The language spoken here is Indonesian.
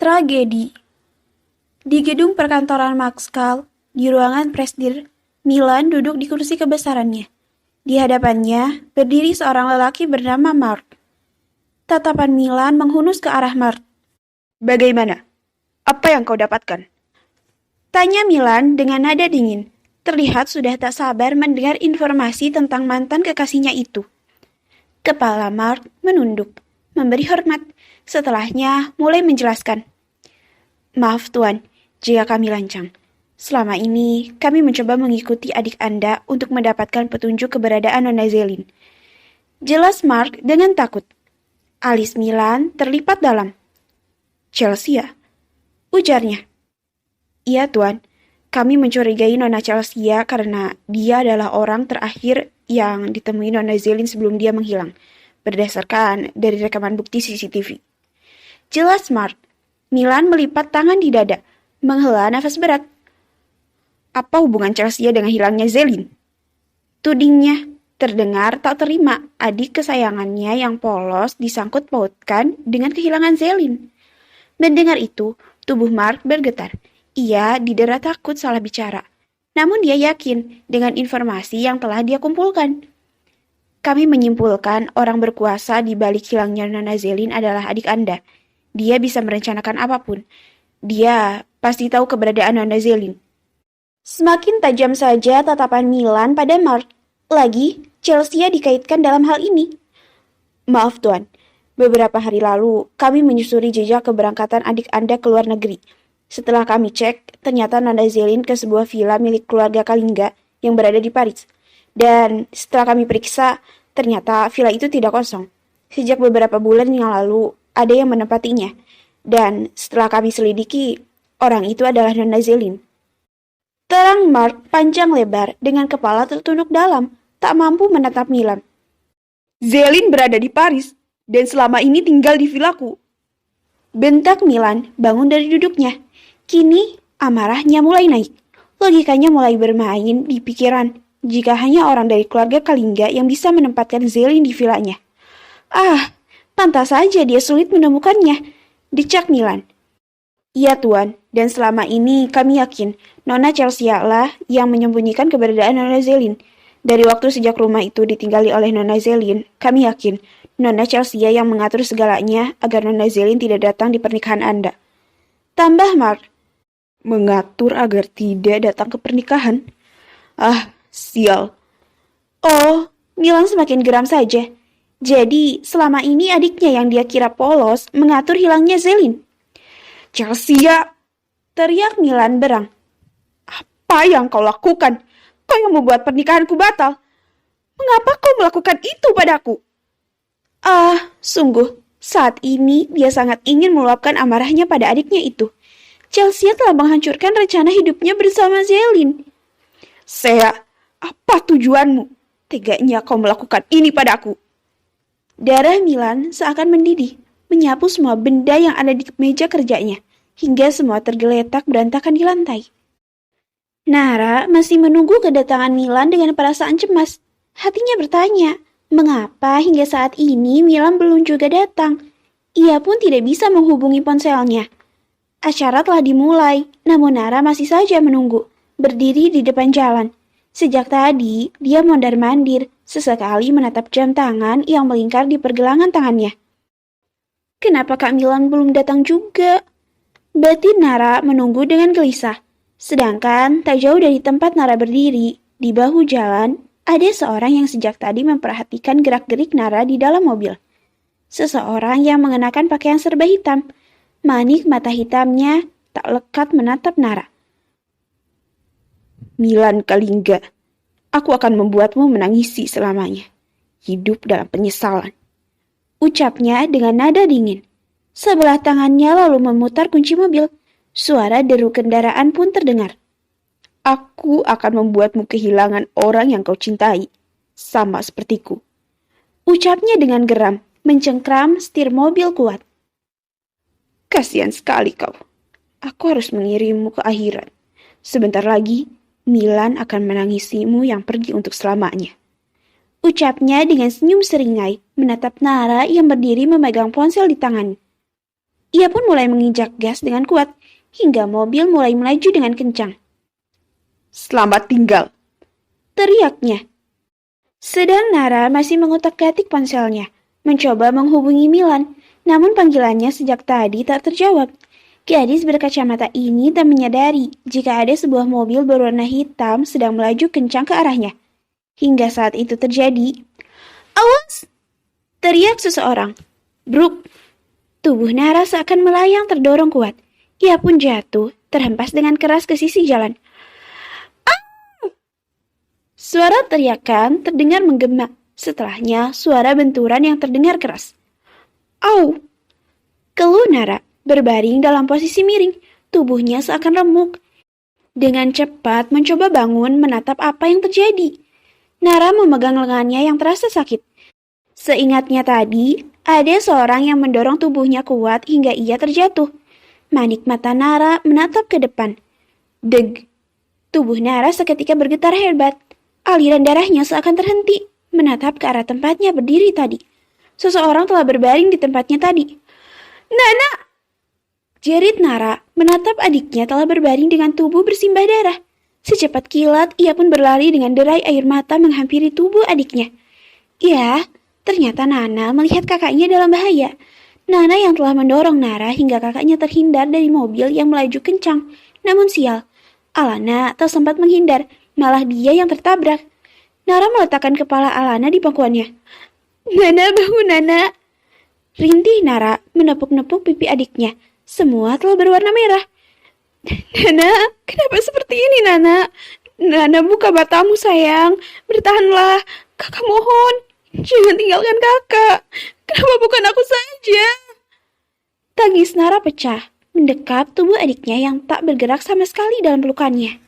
Tragedi. Di gedung perkantoran Maxcal, di ruangan Presdir, Milan duduk di kursi kebesarannya. Di hadapannya berdiri seorang lelaki bernama Mark. Tatapan Milan menghunus ke arah Mark. Bagaimana? Apa yang kau dapatkan? Tanya Milan dengan nada dingin. Terlihat sudah tak sabar mendengar informasi tentang mantan kekasihnya itu. Kepala Mark menunduk, memberi hormat. Setelahnya mulai menjelaskan. Maaf Tuan, jika kami lancang. Selama ini kami mencoba mengikuti adik Anda untuk mendapatkan petunjuk keberadaan Nona Zelin. Jelas Mark dengan takut. Alis Milan terlipat dalam. Chelsea ya? Ujarnya. Iya Tuan, kami mencurigai Nona Chelsea karena dia adalah orang terakhir yang ditemui Nona Zelin sebelum dia menghilang, berdasarkan dari rekaman bukti CCTV. Jelas Mark. Milan melipat tangan di dada, menghela nafas berat. Apa hubungan Chelsea dengan hilangnya Zelin? Tudingnya terdengar tak terima adik kesayangannya yang polos disangkut pautkan dengan kehilangan Zelin. Mendengar itu, tubuh Mark bergetar. Ia didera takut salah bicara. Namun dia yakin dengan informasi yang telah dia kumpulkan. Kami menyimpulkan orang berkuasa di balik hilangnya Nona Zelin adalah adik Anda. Dia bisa merencanakan apapun. Dia pasti tahu keberadaan Nona Zelin. Semakin tajam saja tatapan Milan pada Mark. Lagi, Chelsea dikaitkan dalam hal ini. Maaf Tuan, beberapa hari lalu kami menyusuri jejak keberangkatan adik Anda ke luar negeri. Setelah kami cek, ternyata Nona Zelin ke sebuah villa milik keluarga Kalingga yang berada di Paris. Dan setelah kami periksa, ternyata villa itu tidak kosong. Sejak beberapa bulan yang lalu, ada yang menempatinya. Dan setelah kami selidiki, orang itu adalah Nona Zelin. Terang Mark panjang lebar dengan kepala tertunduk dalam, tak mampu menatap Milan. Zelin berada di Paris, dan selama ini tinggal di vilaku. Bentak Milan bangun dari duduknya. Kini amarahnya mulai naik. Logikanya mulai bermain di pikiran jika hanya orang dari keluarga Kalingga yang bisa menempatkan Zelin di vilanya. Pantas saja dia sulit menemukannya, dicak Milan. Iya Tuan, dan selama ini kami yakin Nona Chelsea lah yang menyembunyikan keberadaan Nona Zelin. Dari waktu sejak rumah itu ditinggali oleh Nona Zelin, kami yakin Nona Chelsea yang mengatur segalanya agar Nona Zelin tidak datang di pernikahan Anda. Tambah Mark. Mengatur agar tidak datang ke pernikahan? Sial. Oh, Milan semakin geram saja. Jadi, selama ini adiknya yang dia kira polos mengatur hilangnya Zelin. Chelsea! Teriak Milan berang. Apa yang kau lakukan? Kau yang membuat pernikahanku batal. Mengapa kau melakukan itu padaku? Sungguh, saat ini dia sangat ingin meluapkan amarahnya pada adiknya itu. Chelsea telah menghancurkan rencana hidupnya bersama Zelin. Sea, apa tujuanmu? Teganya kau melakukan ini padaku. Darah Milan seakan mendidih, menyapu semua benda yang ada di meja kerjanya, hingga semua tergeletak berantakan di lantai. Nara masih menunggu kedatangan Milan dengan perasaan cemas. Hatinya bertanya, mengapa hingga saat ini Milan belum juga datang? Ia pun tidak bisa menghubungi ponselnya. Acara telah dimulai, namun Nara masih saja menunggu, berdiri di depan jalan. Sejak tadi, dia mondar-mandir, sesekali menatap jam tangan yang melingkar di pergelangan tangannya. Kenapa Kak Milan belum datang juga? Batin Nara menunggu dengan gelisah. Sedangkan tak jauh dari tempat Nara berdiri, di bahu jalan, ada seorang yang sejak tadi memperhatikan gerak-gerik Nara di dalam mobil. Seseorang yang mengenakan pakaian serba hitam. Manik mata hitamnya tak lekat menatap Nara. Milan Kalingga, aku akan membuatmu menangisi selamanya. Hidup dalam penyesalan. Ucapnya dengan nada dingin. Sebelah tangannya lalu memutar kunci mobil. Suara deru kendaraan pun terdengar. Aku akan membuatmu kehilangan orang yang kau cintai. Sama sepertiku. Ucapnya dengan geram, mencengkram setir mobil kuat. Kasihan sekali kau. Aku harus mengirimmu ke akhirat. Sebentar lagi, Milan akan menangisimu yang pergi untuk selamanya. Ucapnya dengan senyum seringai, menatap Nara yang berdiri memegang ponsel di tangan. Ia pun mulai menginjak gas dengan kuat, hingga mobil mulai melaju dengan kencang. Selamat tinggal, Teriaknya. Sedang Nara masih mengotak-atik ponselnya, mencoba menghubungi Milan, namun panggilannya sejak tadi tak terjawab. Gadis berkacamata ini tak menyadari jika ada sebuah mobil berwarna hitam sedang melaju kencang ke arahnya. Hingga saat itu terjadi, "Awas!" teriak seseorang. Bruk! Tubuh Nara seakan melayang terdorong kuat. Ia pun jatuh, terhempas dengan keras ke sisi jalan. Suara teriakan terdengar menggema. Setelahnya, suara benturan yang terdengar keras. Au! Keluh Nara berbaring dalam posisi miring. Tubuhnya seakan remuk. Dengan cepat mencoba bangun menatap apa yang terjadi. Nara memegang lengannya yang terasa sakit. Seingatnya tadi, ada seorang yang mendorong tubuhnya kuat hingga ia terjatuh. Manik mata Nara menatap ke depan. Deg! Tubuh Nara seketika bergetar hebat. Aliran darahnya seakan terhenti, menatap ke arah tempatnya berdiri tadi. Seseorang telah berbaring di tempatnya tadi. "Nana!" jerit Nara, menatap adiknya telah berbaring dengan tubuh bersimbah darah. Secepat kilat, ia pun berlari dengan derai air mata menghampiri tubuh adiknya. Ya, ternyata Nana melihat kakaknya dalam bahaya. Nana yang telah mendorong Nara hingga kakaknya terhindar dari mobil yang melaju kencang. Namun sial, Alana tak sempat menghindar. Malah dia yang tertabrak. Nara meletakkan kepala Alana di pangkuannya. "Nana, bangun Nana!" Rintih Nara menepuk-nepuk pipi adiknya. Semua telah berwarna merah. "Nana, kenapa seperti ini Nana? Nana, buka matamu sayang. Bertahanlah. Kakak mohon. Jangan tinggalkan kakak. Kenapa bukan aku saja?" Tangis Nara pecah, mendekap tubuh adiknya yang tak bergerak sama sekali dalam pelukannya.